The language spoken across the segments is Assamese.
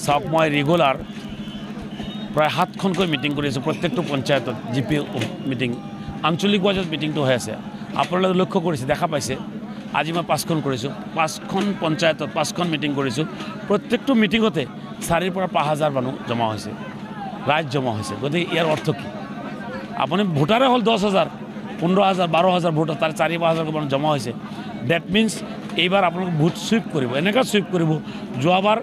চাওক মই ৰেগুলাৰ প্ৰায় 7খনকৈ মিটিং কৰি আছোঁ প্ৰত্যেকটো পঞ্চায়তত জি পি মিটিং আঞ্চলিক ৱাইজত মিটিংটো হৈ আছে আপোনালোকে লক্ষ্য কৰিছে দেখা পাইছে আজি মই 5খন কৰিছোঁ 5খন পঞ্চায়তত 5খন মিটিং কৰিছোঁ প্ৰত্যেকটো মিটিঙতে 4,000 পৰা 5,000 মানুহ জমা হৈছে ৰাইজ জমা হৈছে গতিকে ইয়াৰ অৰ্থ কি আপুনি ভোটাৰে হ'ল 10,000 15,000 12,000 ভোটাৰ তাৰ 4,000-5,000 মানুহ জমা হৈছে ডেট মিনছ এইবাৰ আপোনালোকে ভোট চুইপ কৰিব এনেকুৱা চুইপ কৰিব যোৱাবাৰ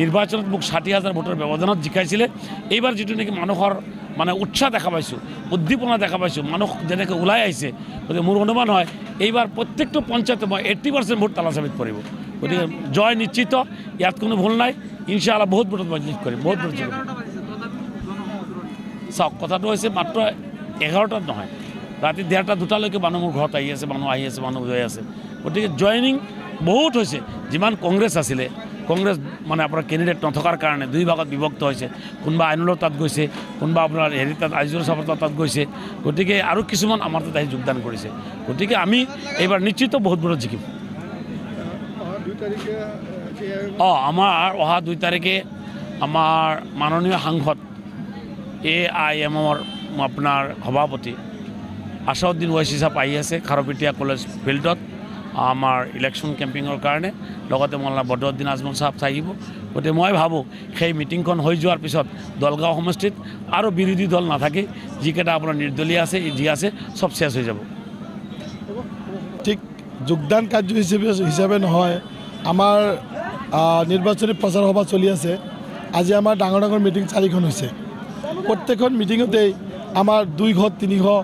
নিৰ্বাচনত মোক 60,000 ভোটৰ ব্যৱধানত জিকাইছিলে এইবাৰ যিটো নেকি মানুহৰ মানে উৎসাহ দেখা পাইছোঁ উদ্দীপনা দেখা পাইছোঁ মানুহ যেনেকৈ ওলাই আহিছে গতিকে মোৰ অনুমান হয় এইবাৰ প্ৰত্যেকটো পঞ্চায়তে মই 80% ভোট তালাচাবিত পৰিব গতিকে জয় নিশ্চিত ইয়াত কোনো ভুল নাই ইনশাআল্লাহ বহুত ভোটত মই জিত কৰিম বহুত ভোট জিকিম চাওক কথাটো হৈছে মাত্ৰ 11টাত নহয় ৰাতি 1:30 2টালৈকে মানুহ মোৰ ঘৰত আহি আছে মানুহ গৈ আছে গতিকে জইনিং বহুত হৈছে যিমান কংগ্ৰেছ আছিলে কংগ্ৰেছ মানে আপোনাৰ কেণ্ডিডেট নথকাৰ কাৰণে 2 ভাগত বিভক্ত হৈছে কোনোবা আইনুলৰ তাত গৈছে কোনোবা আপোনাৰ হেৰি তাত আইজুল চাহৰ তাত গৈছে গতিকে আৰু কিছুমান আমাৰ তাত আহি যোগদান কৰিছে গতিকে আমি এইবাৰ নিশ্চিত বহুত ভোটত জিকিম আমাৰ অহা 2 তাৰিখে আমাৰ মাননীয় সাংসদ AIMৰ আপোনাৰ সভাপতি আছাউদ্দিন ওৱাইচি সাহেব আহি আছে খাৰপেটীয়া কলেজ ফিল্ডত আমাৰ ইলেকশ্যন কেম্পিঙৰ কাৰণে লগতে মৌলানা বদৰুদ্দিন আজমল সাহেব থাকিব গতিকে মই ভাবোঁ সেই মিটিংখন হৈ যোৱাৰ পিছত দলগাঁও সমষ্টিত আৰু বিৰোধী দল নাথাকে যিকেইটা আপোনাৰ নিৰ্দলীয় আছে যি আছে চব শেষ হৈ যাব ঠিক যোগদান কাৰ্য হিচাপে নহয় আমাৰ নিৰ্বাচনী প্ৰচাৰ সভা চলি আছে আজি আমাৰ ডাঙৰ মিটিং 4খন হৈছে প্ৰত্যেকখন মিটিঙতেই আমাৰ 200 300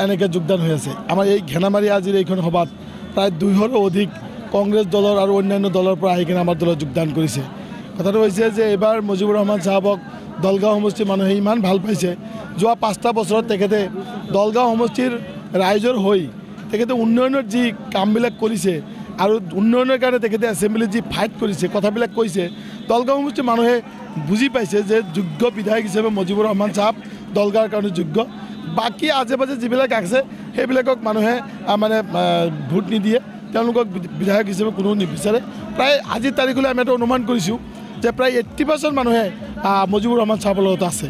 এনেকৈ যোগদান হৈ আছে আমাৰ এই ঘেনামাৰী আজিৰ এইখন সভাত প্ৰায় 200ৰো অধিক কংগ্ৰেছ দলৰ আৰু অন্যান্য দলৰ পৰা আহি কিনে আমাৰ দলত যোগদান কৰিছে কথাটো হৈছে যে এইবাৰ মুজিবুৰ ৰহমান চাহাবক দলগাঁও সমষ্টিৰ মানুহে ইমান ভাল পাইছে যোৱা 5টা বছৰত তেখেতে দলগাঁও সমষ্টিৰ ৰাইজৰ হৈ তেখেতে উন্নয়নৰ যি কামবিলাক কৰিছে আৰু উন্নয়নৰ কাৰণে তেখেতে এছেম্বলিত যি ফাইট কৰিছে কথাবিলাক কৈছে দলগাঁও সমষ্টিৰ মানুহে বুজি পাইছে যে যোগ্য বিধায়ক হিচাপে মুজিবুৰ ৰহমান চাহাব দলগাঁৱৰ কাৰণে যোগ্য বাকী আজে বাজে যিবিলাক আছে সেইবিলাকক মানুহে মানে ভোট নিদিয়ে তেওঁলোকক বিধায়ক হিচাপে কোনো নিবিচাৰে প্ৰায় আজিৰ তাৰিখলৈ আমি এটা অনুমান কৰিছোঁ যে প্ৰায় 80% মানুহে মুজিবুৰ ৰহমান চাহাবৰ লগত আছে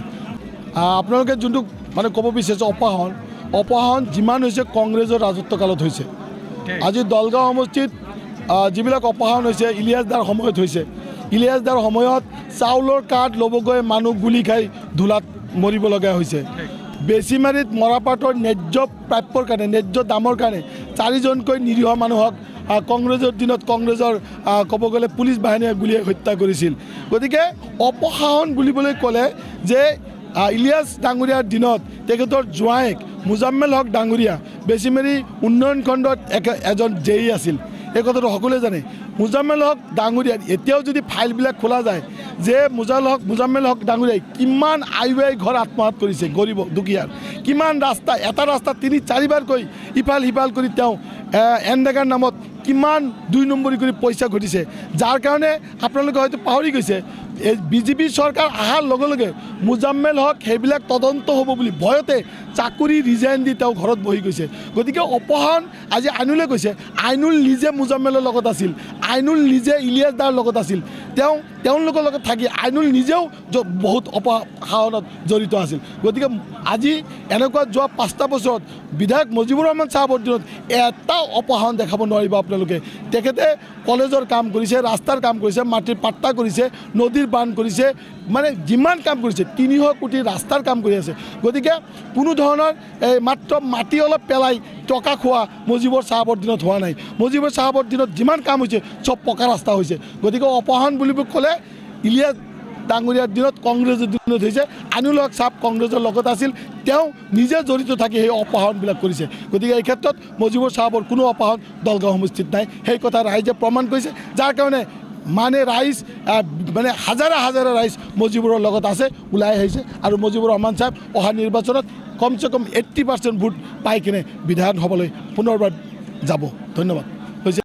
আপোনালোকে যোনটো মানে ক'ব বিচাৰিছে অপহৰণ যিমান হৈছে কংগ্ৰেছৰ ৰাজত্বকালত হৈছে আজি দলগাঁও সমষ্টিত যিবিলাক অপহৰণ হৈছে ইলিয়াছ দাৰ সময়ত হৈছে ইলিয়াছ দাৰ সময়ত চাউলৰ কাৰ্ড ল'বগৈ মানুহ গুলি খাই ধূলাত মৰিবলগীয়া হৈছে বেছিমাৰিত মৰাপাটৰ ন্যায্য প্ৰাপ্যৰ কাৰণে ন্যায্য দামৰ কাৰণে 4জনকৈ নিৰীহ মানুহক কংগ্ৰেছৰ দিনত কংগ্ৰেছৰ ক'ব গ'লে পুলিচ বাহিনীয়ে গুলীয়াই হত্যা কৰিছিল গতিকে অপসাৰণ বুলিবলৈ ক'লে যে ইলিয়াছ ডাঙৰীয়াৰ দিনত তেখেতৰ জোঁৱায়েক মুজাম্মেল হক ডাঙৰীয়া বেছিমাৰি উন্নয়ন খণ্ডত এজন জেই আছিল এই কথাটো সকলোৱে জানে মুজাম্মেল হক ডাঙৰীয়াৰ এতিয়াও যদি ফাইলবিলাক খোলা যায় যে মুজাম্মেল হক ডাঙৰীয়াই কিমান আই ঘৰ আত্মসাৎ কৰিছে গৰীব দুখীয়াৰ কিমান ৰাস্তা এটা ৰাস্তা 3-4 বাৰকৈ ইফাল সিফাল কৰি তেওঁ এনডেগাৰ নামত কিমান 2 নম্বৰী কৰি পইচা ঘটিছে যাৰ কাৰণে আপোনালোকে হয়তো পাহৰি গৈছে বিজেপি চৰকাৰ অহাৰ লগে লগে মুজাম্মেল হক সেইবিলাক তদন্ত হ'ব বুলি ভয়তে চাকৰি ৰিজাইন দি তেওঁ ঘৰত বহি গৈছে গতিকে অপহৰণ আজি আইনুলে কৈছে আইনুল নিজে মুজাম্মেলৰ লগত আছিল আইনুল নিজে ইলিয়াছ দাৰ লগত আছিল তেওঁলোকৰ লগত থাকি আইনুল নিজেও বহুত অপহৰণত জড়িত আছিল গতিকে আজি এনেকুৱা যোৱা 5টা বছৰত বিধায়ক মুজিবুৰ ৰহমান চাহাবৰ দিনত এটা অপহৰণ দেখাব নোৱাৰিব আপোনালোকে তেখেতে কলেজৰ কাম কৰিছে ৰাস্তাৰ কাম কৰিছে মাটিৰ পাট্টা কৰিছে নদীৰ বান কৰিছে মানে যিমান কাম কৰিছে 300 কোটি ৰাস্তাৰ কাম কৰি আছে গতিকে কোনো ধৰণৰ মাত্ৰ মাটি অলপ পেলাই টকা খোৱা মুজিবুৰ চাহাবৰ দিনত হোৱা নাই মুজিবুৰ চাহাবৰ দিনত যিমান কাম হৈছে চব পকা ৰাস্তা হৈছে গতিকে অপহৰণ বুলি ক'লে ইলিয়াছ ডাঙৰীয়াৰ দিনত কংগ্ৰেছৰ দিনত হৈছে আইনুল হক চাহাব কংগ্ৰেছৰ লগত আছিল তেওঁ নিজে জড়িত থাকি সেই অপহৰণবিলাক কৰিছে গতিকে এই ক্ষেত্ৰত মুজিবুৰ চাহাবৰ কোনো অপহৰণ দলগাঁও সমষ্টিত নাই সেই কথা ৰাইজে প্ৰমাণ কৰিছে যাৰ কাৰণে মানে ৰাইজ মানে হাজাৰে ৰাইজ মুজিবুৰৰ লগত আছে ওলাই আহিছে আৰু মুজিবুৰ ৰহমান চাহাব অহা নিৰ্বাচনত কমচে কম 80% ভোট পাই কিনে বিধায়ক হ'বলৈ পুনৰবাৰ যাব ধন্যবাদ